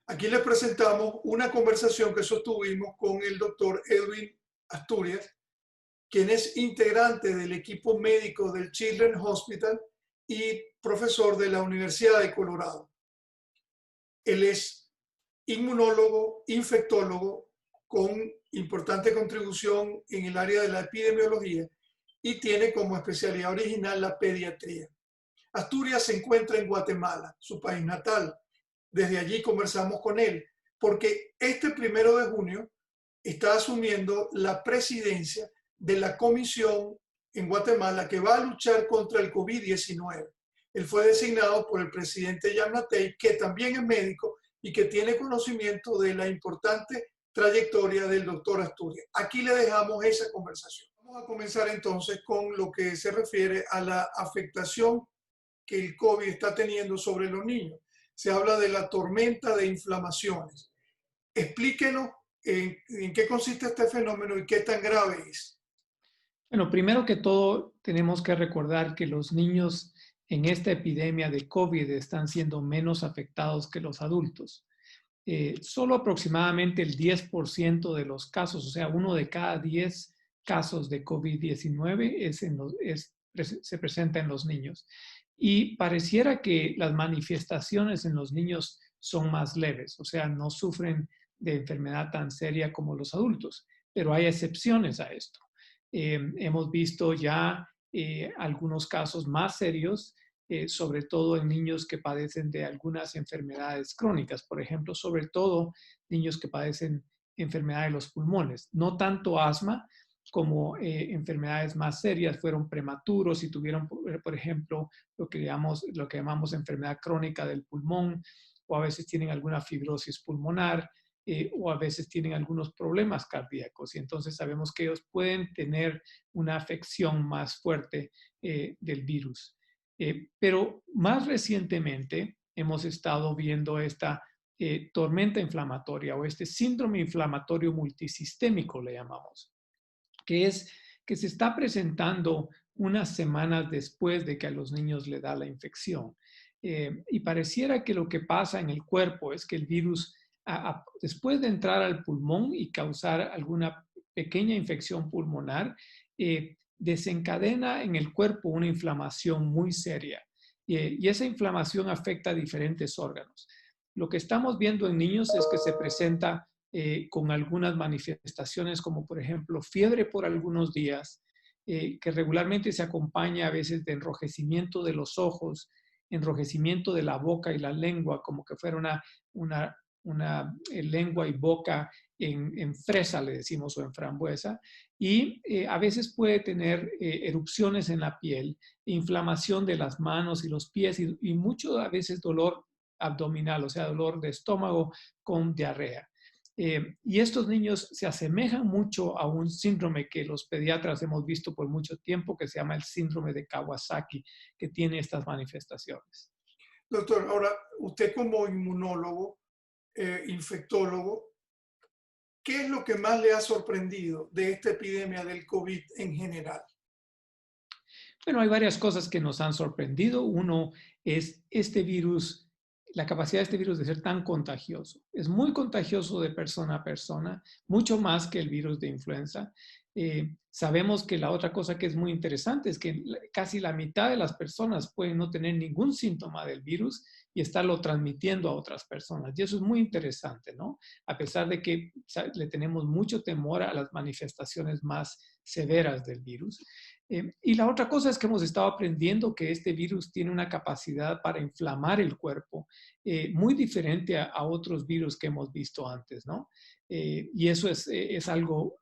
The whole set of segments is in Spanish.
Aquí les presentamos una conversación que sostuvimos con el doctor Edwin Asturias, quien es integrante del equipo médico del Children's Hospital y profesor de la Universidad de Colorado. Él es inmunólogo, infectólogo, con importante contribución en el área de la epidemiología y tiene como especialidad original la pediatría. Asturias se encuentra en Guatemala, su país natal. Desde allí conversamos con él, porque este 1 de junio está asumiendo la presidencia de la comisión en Guatemala que va a luchar contra el COVID-19. Él fue designado por el presidente Yamatei, que también es médico y que tiene conocimiento de la importante trayectoria del doctor Asturias. Aquí le dejamos esa conversación. Vamos a comenzar entonces con lo que se refiere a la afectación que el COVID está teniendo sobre los niños. Se habla de la tormenta de inflamaciones. Explíquenos en qué consiste este fenómeno y qué tan grave es. Bueno, primero que todo, tenemos que recordar que los niños en esta epidemia de COVID están siendo menos afectados que los adultos. Solo aproximadamente el 10% de los casos, o sea, 1 de cada 10 casos de COVID-19 se presenta en los niños. Y pareciera que las manifestaciones en los niños son más leves, o sea, no sufren de enfermedad tan seria como los adultos, pero hay excepciones a esto. Hemos visto ya algunos casos más serios, sobre todo en niños que padecen de algunas enfermedades crónicas, por ejemplo, sobre todo niños que padecen enfermedad de los pulmones, no tanto asma como enfermedades más serias, fueron prematuros y tuvieron, por ejemplo, lo que llamamos enfermedad crónica del pulmón, o a veces tienen alguna fibrosis pulmonar, o a veces tienen algunos problemas cardíacos y entonces sabemos que ellos pueden tener una afección más fuerte del virus. Pero más recientemente hemos estado viendo esta tormenta inflamatoria o este síndrome inflamatorio multisistémico, le llamamos, que es que se está presentando unas semanas después de que a los niños le da la infección. Y pareciera que lo que pasa en el cuerpo es que el virus, después de entrar al pulmón y causar alguna pequeña infección pulmonar, desencadena en el cuerpo una inflamación muy seria. Y esa inflamación afecta a diferentes órganos. Lo que estamos viendo en niños es que se presenta con algunas manifestaciones como por ejemplo fiebre por algunos días, que regularmente se acompaña a veces de enrojecimiento de los ojos, enrojecimiento de la boca y la lengua, como que fuera una lengua y boca en fresa, le decimos, o en frambuesa, y a veces puede tener erupciones en la piel, inflamación de las manos y los pies y mucho a veces dolor abdominal, o sea, dolor de estómago con diarrea. Y estos niños se asemejan mucho a un síndrome que los pediatras hemos visto por mucho tiempo, que se llama el síndrome de Kawasaki, que tiene estas manifestaciones. Doctor, ahora, usted como inmunólogo, infectólogo, ¿qué es lo que más le ha sorprendido de esta epidemia del COVID en general? Bueno, hay varias cosas que nos han sorprendido. Uno es este virus, la capacidad de este virus de ser tan contagioso. Es muy contagioso de persona a persona, mucho más que el virus de influenza. Sabemos que la otra cosa que es muy interesante es que casi la mitad de las personas pueden no tener ningún síntoma del virus y estarlo transmitiendo a otras personas. Y eso es muy interesante, ¿no? A pesar de que le tenemos mucho temor a las manifestaciones más severas del virus. Y la otra cosa es que hemos estado aprendiendo que este virus tiene una capacidad para inflamar el cuerpo muy diferente a otros virus que hemos visto antes, ¿no? Y eso es algo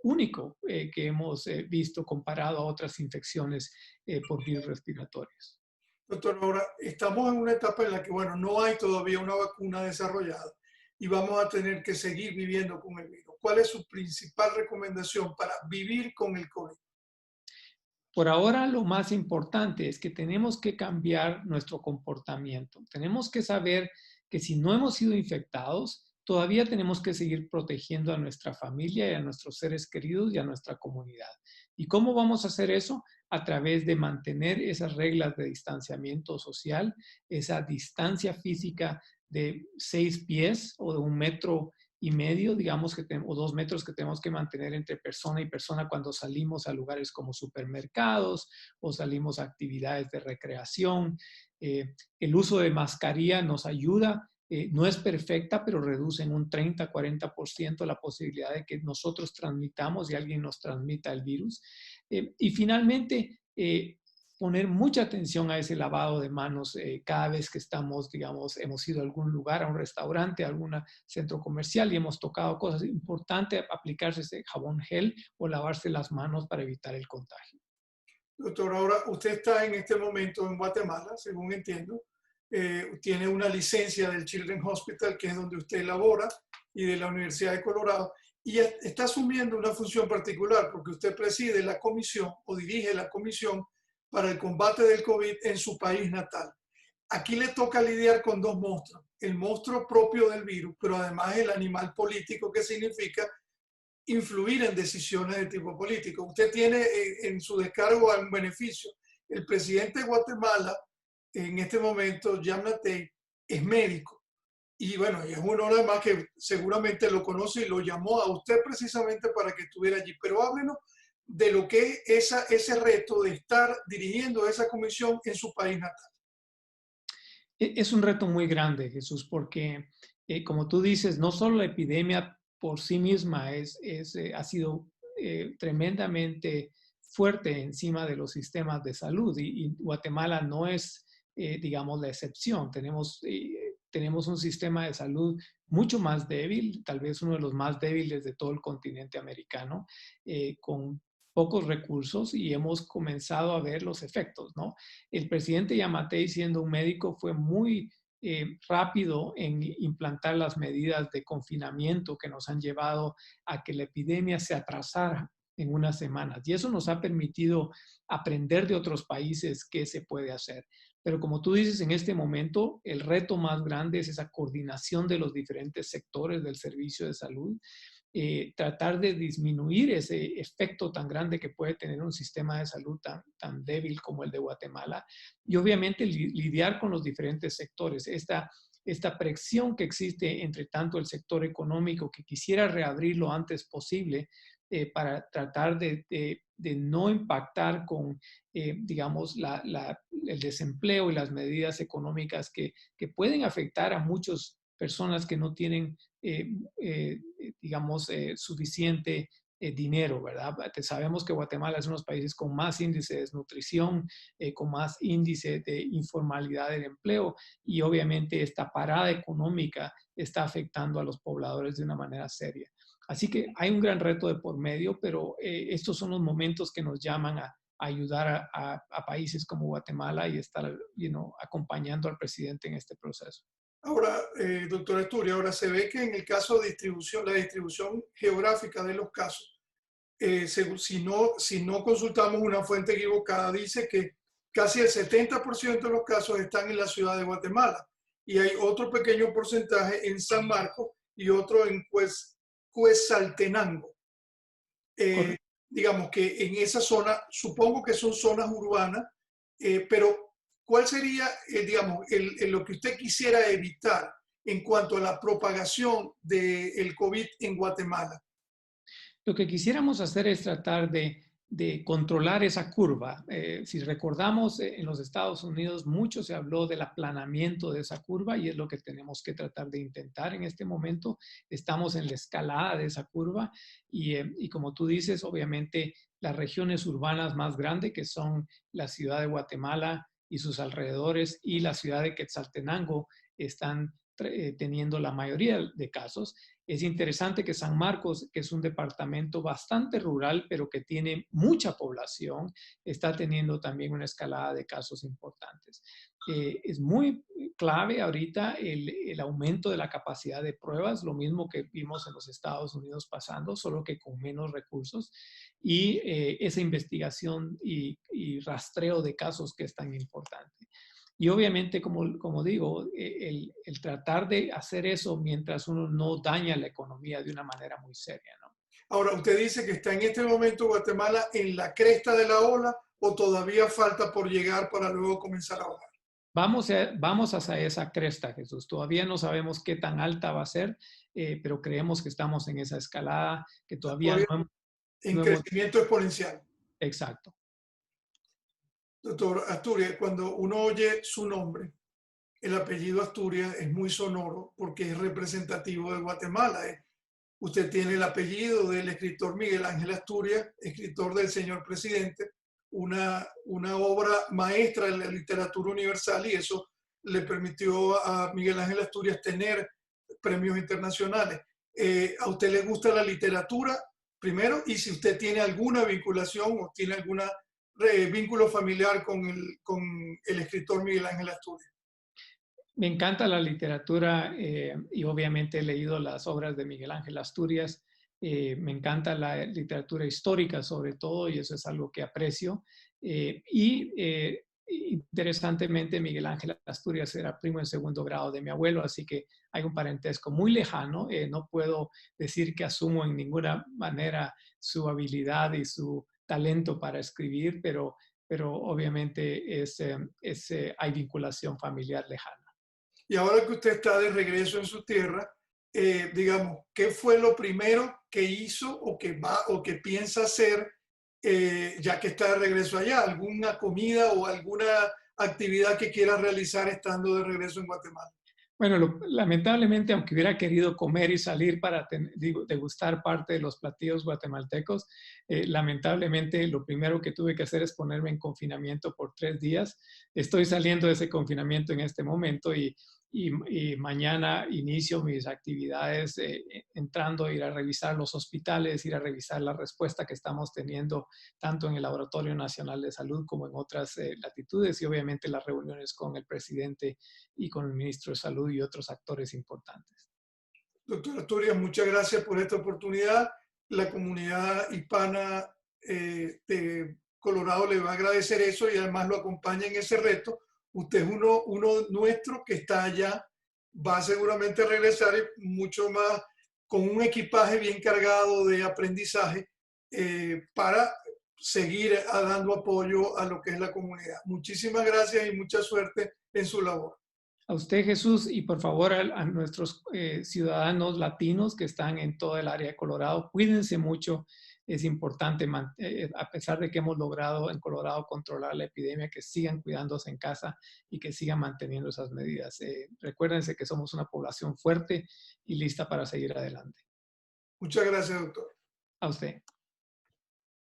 único que hemos visto comparado a otras infecciones por virus respiratorios. Doctor, ahora estamos en una etapa en la que, bueno, no hay todavía una vacuna desarrollada y vamos a tener que seguir viviendo con el virus. ¿Cuál es su principal recomendación para vivir con el COVID? Por ahora, lo más importante es que tenemos que cambiar nuestro comportamiento. Tenemos que saber que si no hemos sido infectados, todavía tenemos que seguir protegiendo a nuestra familia y a nuestros seres queridos y a nuestra comunidad. ¿Y cómo vamos a hacer eso? A través de mantener esas reglas de distanciamiento social, esa distancia física de 6 pies o de 1,5 metros, digamos, o 2 metros que tenemos que mantener entre persona y persona cuando salimos a lugares como supermercados o salimos a actividades de recreación. El uso de mascarilla nos ayuda. No es perfecta, pero reduce en un 30-40% la posibilidad de que nosotros transmitamos y alguien nos transmita el virus. Y finalmente, poner mucha atención a ese lavado de manos cada vez que estamos, digamos, hemos ido a algún lugar, a un restaurante, a algún centro comercial y hemos tocado cosas. Es importante aplicarse ese jabón gel o lavarse las manos para evitar el contagio. Doctor, ahora usted está en este momento en Guatemala, según entiendo. Tiene una licencia del Children's Hospital, que es donde usted labora, y de la Universidad de Colorado, y está asumiendo una función particular porque usted preside la comisión o dirige la comisión para el combate del COVID en su país natal. Aquí le toca lidiar con dos monstruos, el monstruo propio del virus, pero además el animal político que significa influir en decisiones de tipo político. Usted tiene en su descargo un beneficio. El presidente de Guatemala, en este momento, Giammattei, es médico. Y bueno, es uno además que seguramente lo conoce y lo llamó a usted precisamente para que estuviera allí. Pero háblenos de lo que es ese reto de estar dirigiendo esa comisión en su país natal. Es un reto muy grande, Jesús, porque como tú dices, no solo la epidemia por sí misma ha sido tremendamente fuerte encima de los sistemas de salud y Guatemala no es, digamos, la excepción. Tenemos un sistema de salud mucho más débil, tal vez uno de los más débiles de todo el continente americano, con pocos recursos y hemos comenzado a ver los efectos, ¿no? El presidente Giammattei, siendo un médico, fue muy rápido en implantar las medidas de confinamiento que nos han llevado a que la epidemia se atrasara en unas semanas. Y eso nos ha permitido aprender de otros países qué se puede hacer. Pero como tú dices, en este momento el reto más grande es esa coordinación de los diferentes sectores del servicio de salud, tratar de disminuir ese efecto tan grande que puede tener un sistema de salud tan débil como el de Guatemala y obviamente lidiar con los diferentes sectores. Esta presión que existe entre tanto el sector económico que quisiera reabrir lo antes posible para tratar de no impactar con, digamos, el desempleo y las medidas económicas que pueden afectar a muchas personas que no tienen digamos, suficiente dinero, ¿verdad? Sabemos que Guatemala es uno de los países con más índice de desnutrición, con más índice de informalidad del empleo y obviamente esta parada económica está afectando a los pobladores de una manera seria. Así que hay un gran reto de por medio, pero estos son los momentos que nos llaman a ayudar a países como Guatemala y estar acompañando al presidente en este proceso. Ahora, doctor Esturia, ahora se ve que en el caso de distribución, la distribución geográfica de los casos, si no consultamos una fuente equivocada, dice que casi el 70% de los casos están en la ciudad de Guatemala y hay otro pequeño porcentaje en San Marcos y otro en Cuetzaltenango. Correcto. Digamos que en esa zona, supongo que son zonas urbanas, pero ¿cuál sería, digamos, lo que usted quisiera evitar en cuanto a la propagación del COVID en Guatemala? Lo que quisiéramos hacer es tratar de controlar esa curva. Si recordamos, en los Estados Unidos mucho se habló del aplanamiento de esa curva y es lo que tenemos que tratar de intentar en este momento. Estamos en la escalada de esa curva y como tú dices, obviamente las regiones urbanas más grandes, que son la ciudad de Guatemala y sus alrededores y la ciudad de Quetzaltenango, están teniendo la mayoría de casos. Es interesante que San Marcos, que es un departamento bastante rural, pero que tiene mucha población, está teniendo también una escalada de casos importantes. Es muy clave ahorita el aumento de la capacidad de pruebas, lo mismo que vimos en los Estados Unidos pasando, solo que con menos recursos, y esa investigación y rastreo de casos que es tan importante. Y obviamente, como digo, el tratar de hacer eso mientras uno no daña la economía de una manera muy seria, ¿no? Ahora, usted dice que está en este momento Guatemala en la cresta de la ola o todavía falta por llegar para luego comenzar a bajar. Vamos hacia esa cresta, Jesús. Todavía no sabemos qué tan alta va a ser, pero creemos que estamos en esa escalada, que todavía Todavía en no hemos. crecimiento exponencial. Exacto. Doctor Asturias, cuando uno oye su nombre, el apellido Asturias es muy sonoro porque es representativo de Guatemala. Usted tiene el apellido del escritor Miguel Ángel Asturias, escritor del Señor Presidente, una obra maestra de la literatura universal, y eso le permitió a Miguel Ángel Asturias tener premios internacionales. ¿A usted le gusta la literatura primero? Y si usted tiene alguna vinculación o tiene algún vínculo familiar con el escritor Miguel Ángel Asturias. Me encanta la literatura y obviamente he leído las obras de Miguel Ángel Asturias. Me encanta la literatura histórica sobre todo y eso es algo que aprecio. Interesantemente, Miguel Ángel Asturias era primo en segundo grado de mi abuelo, así que hay un parentesco muy lejano. No puedo decir que asumo en ninguna manera su habilidad y su talento para escribir, pero obviamente hay vinculación familiar lejana. Y ahora que usted está de regreso en su tierra, digamos, ¿qué fue lo primero que hizo o que va o que piensa hacer ya que está de regreso allá? ¿Alguna comida o alguna actividad que quiera realizar estando de regreso en Guatemala? Bueno, lamentablemente, aunque hubiera querido comer y salir para degustar parte de los platillos guatemaltecos, lamentablemente lo primero que tuve que hacer es ponerme en confinamiento por 3 días. Estoy saliendo de ese confinamiento en este momento y mañana inicio mis actividades entrando a ir a revisar los hospitales, ir a revisar la respuesta que estamos teniendo tanto en el Laboratorio Nacional de Salud como en otras latitudes y obviamente las reuniones con el presidente y con el ministro de Salud y otros actores importantes. Doctor Asturias, muchas gracias por esta oportunidad. La comunidad hispana de Colorado le va a agradecer eso y además lo acompaña en ese reto. Usted es uno nuestro que está allá, va seguramente a regresar mucho más con un equipaje bien cargado de aprendizaje para seguir dando apoyo a lo que es la comunidad. Muchísimas gracias y mucha suerte en su labor. A usted, Jesús, y por favor a nuestros ciudadanos latinos que están en toda el área de Colorado, cuídense mucho. Es importante, a pesar de que hemos logrado en Colorado controlar la epidemia, que sigan cuidándose en casa y que sigan manteniendo esas medidas. Recuérdense que somos una población fuerte y lista para seguir adelante. Muchas gracias, doctor. A usted.